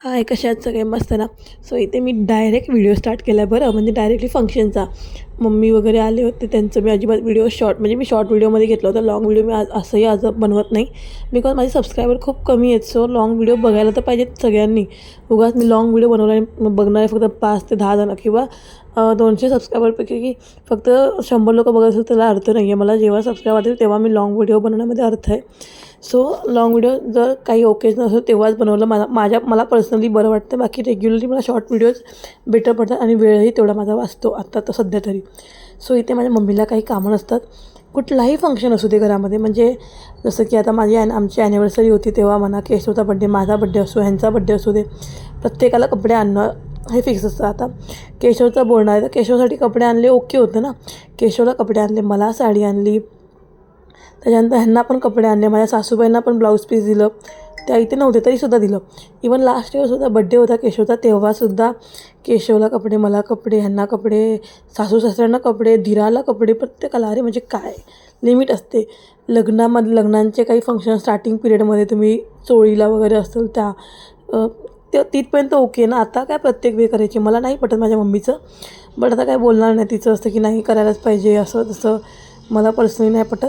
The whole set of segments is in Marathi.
हाय, कशा आहात सगळे? मस्त ना. सो इथे मी डायरेक्ट व्हिडिओ स्टार्ट केला आहे बरं, म्हणजे डायरेक्टली फंक्शनचा. मम्मी वगैरे आले होते त्यांचं मी अजिबात व्हिडिओ शॉर्ट म्हणजे मी शॉर्ट व्हिडिओमध्ये घेतलं होतं. लाँग व्हिडिओ मी असंही आज बनवत नाही, बिकॉज माझे सबस्क्रायबर खूप कमी आहेत. सो लाँग व्हिडिओ बघायला तर पाहिजेत सगळ्यांनी. उगाच मी लाँग व्हिडिओ बनवला आणि बघणारे फक्त 5 ते 10 जण किंवा 200 सबस्क्रायबरपैकी की फक्त 100 लोकं बघत असेल त्याला अर्थ नाही आहे. मला जेव्हा सबस्क्राईब वाटेल तेव्हा मी लाँग व्हिडिओ बनवण्यामध्ये अर्थ आहे. सो लाँग व्हिडिओ जर काही ओकेजन असेल तेव्हाच बनवलं. मला पर्सनली बरं वाटतं. बाकी रेग्युलरली मला शॉर्ट व्हिडिओज बेटर पडतात आणि वेळही तेवढा माझा वाचतो आत्ता तर सध्या तरी. सो इथे माझ्या मम्मीला काही कामं नसतात. कुठलाही फंक्शन असू दे घरामध्ये, म्हणजे जसं की आता आमची ॲनिव्हर्सरी होती तेव्हा म्हणा, केशवचा बड्डे, माझा बड्डे असो, ह्यांचा बड्डे असू दे, प्रत्येकाला कपडे आणणं हे फिक्स असतं. आता केशवचा बोलणं आहे तर केशवसाठी कपडे आणले ओके होतं ना. केशवला कपडे आणले, मला साडी आणली, त्याच्यानंतर ह्यांना पण कपडे आणले, माझ्या सासूबाईंना पण ब्लाऊज पीस दिलं. त्या इथे नव्हते तरीसुद्धा दिलं. इवन लास्ट इयरसुद्धा बड्डे होता केशवचा तेव्हासुद्धा केशवला कपडे, मला कपडे, ह्यांना कपडे, सासू सासऱ्यांना कपडे, धीराला कपडे, प्रत्येकाला. अरे म्हणजे काय लिमिट असते. लग्नांचे काही फंक्शन स्टार्टिंग पिरियडमध्ये तुम्ही चोळीला वगैरे असेल त्या तिथपर्यंत ओके ना. आता काय प्रत्येक वेळ करायची मला नाही पटत माझ्या मम्मीचं. बट आता काय बोलणार नाही, तिचं असतं की नाही करायलाच पाहिजे असं तसं, मला पर्सनली नाही पटत.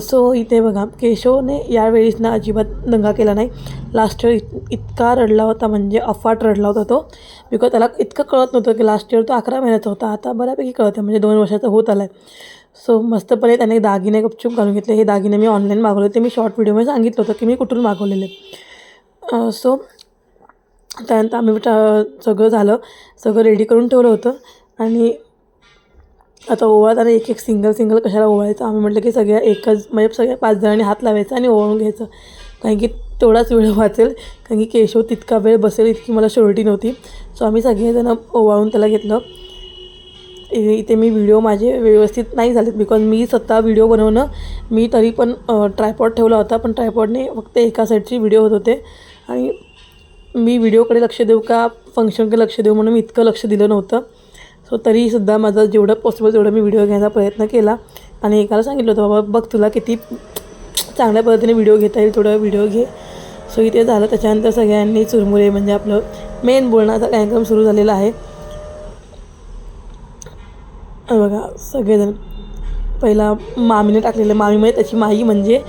सो इथे बघा केशवने यावेळेस ना अजिबात दंगा केला नाही. लास्ट इयर इतका रडला होता, म्हणजे अफाट रडला होता तो. बिकॉज त्याला इतकं कळत नव्हतं की लास्ट इयर तो 11 महिन्याचा होता, आता बऱ्यापैकी कळतं, म्हणजे 2 वर्षाचा होत आला आहे. सो मस्तपणे त्याने दागिने गपचूप घालून घेतले. हे दागिने मी ऑनलाईन मागवले होते. मी शॉर्ट व्हिडिओमध्ये सांगितलं होतं की मी कुठून मागवलेले. सो त्यानंतर आम्ही सगळं झालं, सगळं रेडी करून ठेवलं होतं. आणि आता ओवाळताना एक सिंगल कशाला ओवाळायचं. आम्ही म्हटलं की म्हणजे सगळ्या 5 जणांनी हात लावायचा आणि ओवाळून घ्यायचं, कारण की तेवढाच वेळ वाचेल. कारण की केशव तितका वेळ बसेल इतकी मला शुअरिटी नव्हती. सो आम्ही सगळेजणं ओवाळून त्याला घेतलं. इथे मी व्हिडिओ माझे व्यवस्थित नाही झालेत, बिकॉज मी स्वतः व्हिडिओ बनवणं, मी तरी पण ट्रायपॉड ठेवला होता, पण ट्रायपॉडने फक्त एका साईडचे व्हिडिओ होत होते आणि मी व्हिडिओकडे लक्ष देऊ का फंक्शनकडे लक्ष देऊ म्हणून मी इतकं लक्ष दिलं नव्हतं. सो तरीसुद्धा माझं जेवढं पॉसिबल तेवढं मी व्हिडिओ घ्यायचा प्रयत्न केला. आणि एकाला सांगितलं होतं, बाबा बघ तुला किती चांगल्या पद्धतीने व्हिडिओ घेता येईल थोडं व्हिडिओ घे. सो इथे झालं. त्याच्यानंतर सगळ्यांनी चुरमुरे, म्हणजे आपलं मेन बोलण्याचा कार्यक्रम सुरू झालेला आहे. बघा सगळेजण पहिला मामीने टाकलेलं, मामी म्हणजे त्याची माई म्हणजे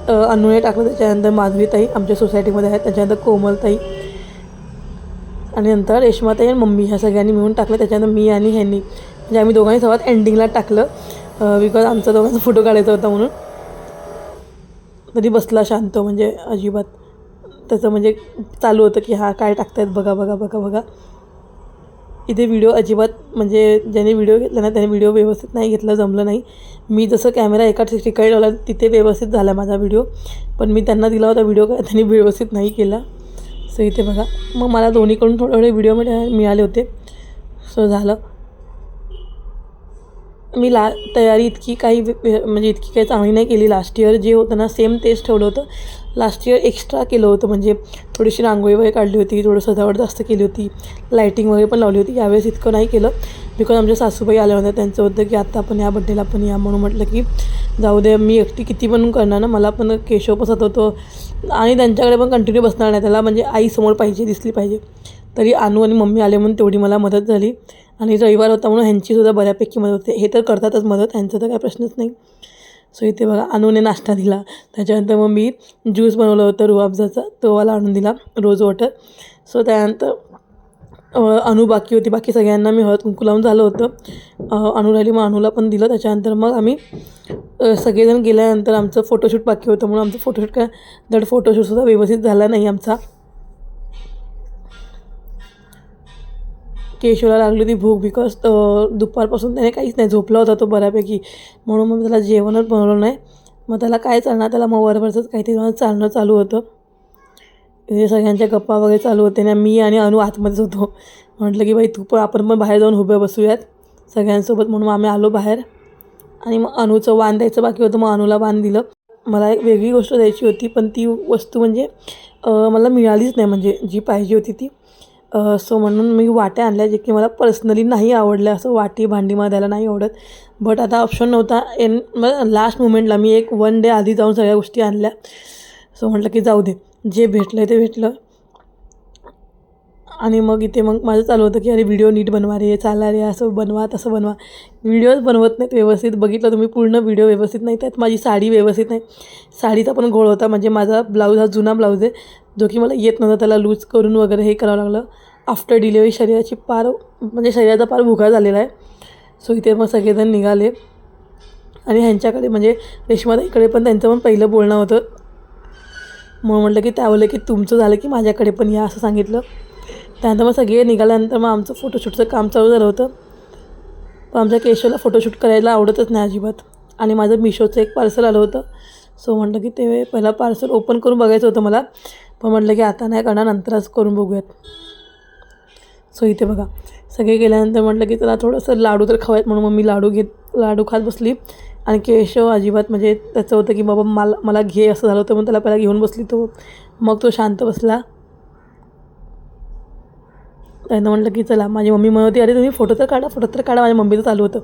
अनुने टाकलं. त्याच्यानंतर माधवीताई आमच्या सोसायटीमध्ये आहेत, त्याच्यानंतर कोमलताई आणि नंतर रेश्माताई आणि मम्मी, ह्या सगळ्यांनी मिळून टाकलं. त्याच्यानंतर मी आणि ह्यांनी, म्हणजे आम्ही दोघांनी सर्वात एंडिंगला टाकलं, बिकॉज आमचा दोघांचा फोटो काढायचा होता म्हणून. तरी बसला शांत, म्हणजे अजिबात त्याचं म्हणजे चालू होतं की हा काय टाकतायत बघा बघा बघा बघा. इथे व्हिडिओ अजिबात, म्हणजे ज्याने व्हिडिओ घेतला ना त्याने व्हिडिओ व्यवस्थित नाही घेतला, जमलं नाही. मी जसं कॅमेरा एका ठिकाणी लावला तिथे व्यवस्थित झाला माझा व्हिडिओ, पण मी त्यांना दिला होता व्हिडिओ, काय त्यांनी व्यवस्थित नाही केला. सो इथे बघा, मग मला दोन्हीकडून थोडे व्हिडिओ मिळाले होते. सो झालं. मी तयारी इतकी काही चांगली नाही केली. लास्ट इयर जे होतं ना सेम तेच ठेवलं होतं. लास्ट इयर एक्स्ट्रा केलं होतं, म्हणजे थोडीशी रांगोळी वगैरे काढली होती, थोडं सजावट जास्त केली होती, लायटिंग वगैरे पण लावली होती. यावेळेस इतकं नाही केलं, बिकॉज आमच्या सासूबाई आल्या होत्या, त्यांचं होतं की आत्ता आपण या बड्डेला पण या, म्हणून म्हटलं की जाऊ दे, मी एकटी किती पण करणार ना. मला पण केशव पसंत होतो आणि त्यांच्याकडे पण कंटिन्यू बसणार नाही, त्याला म्हणजे आईसमोर पाहिजे, दिसली पाहिजे. तरी अनु आणि मम्मी आले म्हणून तेवढी मला मदत झाली. आणि रविवार होता म्हणून ह्यांचीसुद्धा बऱ्यापैकी मदत होते. हे तर करतातच मदत, ह्यांचं तर काही प्रश्नच नाही. सो इथे बघा अनुने नाश्ता दिला. त्याच्यानंतर मग मी ज्यूस बनवलं होतं रुअफजाचा, तो मला आणून दिला, रोज वॉटर. सो त्यानंतर अनु बाकी होती, बाकी सगळ्यांना मी हळद कुंकू लावून झालं होतं. अनु राहिली, मग अनुला पण दिलं. त्याच्यानंतर मग आम्ही सगळेजण गेल्यानंतर आमचं फोटोशूट बाकी होतं, म्हणून आमचं फोटोशूटसुद्धा व्यवस्थित झाला नाही आमचा. केशवला लागली होती भूक, बिकॉज दुपारपासून त्याने काहीच नाही, झोपला होता तो बऱ्यापैकी, म्हणून मग त्याला जेवणच बनवलं नाही. मग त्याला काय चालणार, त्याला मग वरवरचंच काहीतरी मला चालणं चालू होतं. हे सगळ्यांच्या गप्पा वगैरे चालू होते ना. मी आणि अनु आतमध्येच होतो. म्हटलं की बाई आपण पण बाहेर जाऊन उभे बसूयात सगळ्यांसोबत, म्हणून आम्ही आलो बाहेर. आणि मग अनुचं वाण द्यायचं बाकी होतं, मग अनुला वाण दिलं. मला एक वेगळी गोष्ट द्यायची होती, पण ती वस्तू म्हणजे मला मिळालीच नाही, म्हणजे जी पाहिजे होती ती. सो म्हणून मी वाट्या आणल्या, जे की मला पर्सनली नाही आवडल्या. असं वाटी भांडी मला द्यायला नाही आवडत, बट आता ऑप्शन नव्हता. लास्ट मुमेंटला मी 1 डे आधी जाऊन सगळ्या गोष्टी आणल्या. सो म्हटलं की जाऊ दे, जे भेटलं ते भेटलं. आणि मग इथे मग माझं चालू होतं की अरे व्हिडिओ नीट बनवा रे, चाला रे, असं बनवा तसं बनवा. व्हिडिओज बनवत नाहीत व्यवस्थित. बघितलं तुम्ही पूर्ण व्हिडिओ व्यवस्थित नाही. त्यात माझी साडी व्यवस्थित नाही. साडीचा पण घोळ होता. म्हणजे माझा ब्लाऊज हा जुना ब्लाऊज आहे, जो की मला येत नव्हता. त्याला लूज करून वगैरे हे करावं लागलं. आफ्टर डिलिव्हरी शरीराचा पार भुगा झालेला आहे. सो इथे मग सगळेजण निघाले आणि ह्यांच्याकडे म्हणजे रेश्माताईकडे पण त्यांचं पण पहिलं बोलणं होतं. मग म्हटलं की त्या बोलले की तुमचं झालं की माझ्याकडे पण या, असं सांगितलं. त्यानंतर मग सगळे निघाल्यानंतर मग आमचं फोटोशूटचं काम चालू झालं होतं. पण आमच्या केशवला फोटोशूट करायला आवडतच नाही अजिबात. आणि माझं मिशोचं एक पार्सल आलं होतं. सो म्हटलं की ते पहिला पार्सल ओपन करून बघायचं होतं मला. पण म्हटलं की आता नाही करणार, नंतरच करून बघूयात. सो इथे बघा सगळे गेल्यानंतर म्हटलं की त्याला थोडंसं लाडू तर खावायत, म्हणून मग मी लाडू खात बसली. आणि केशव अजिबात म्हणजे त्याचं होतं की बाबा मला घे असं झालं होतं. म्हणून त्याला पहिला घेऊन बसली. मग तो शांत बसला. त्यानं म्हटलं की चला, माझी मम्मी म्हणत होती अरे तुम्ही फोटो तर काढा. माझ्या मम्मीचं चालू होतं,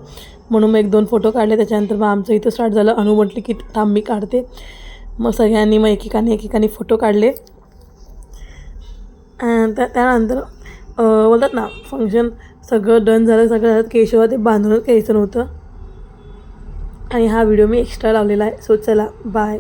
म्हणून मग 1-2 फोटो काढले. त्याच्यानंतर मग आमचं इथं स्टार्ट झालं. अनु म्हटली की थांब मी काढते. मग सगळ्यांनी मग एकेकाने फोटो काढले. त्यानंतर बोलतात ना फंक्शन सगळं डन झालं. केशव ते बांधूनच घ्यायचं नव्हतं. आणि हा व्हिडिओ मी एक्स्ट्रा लावलेला आहे. सो चला बाय.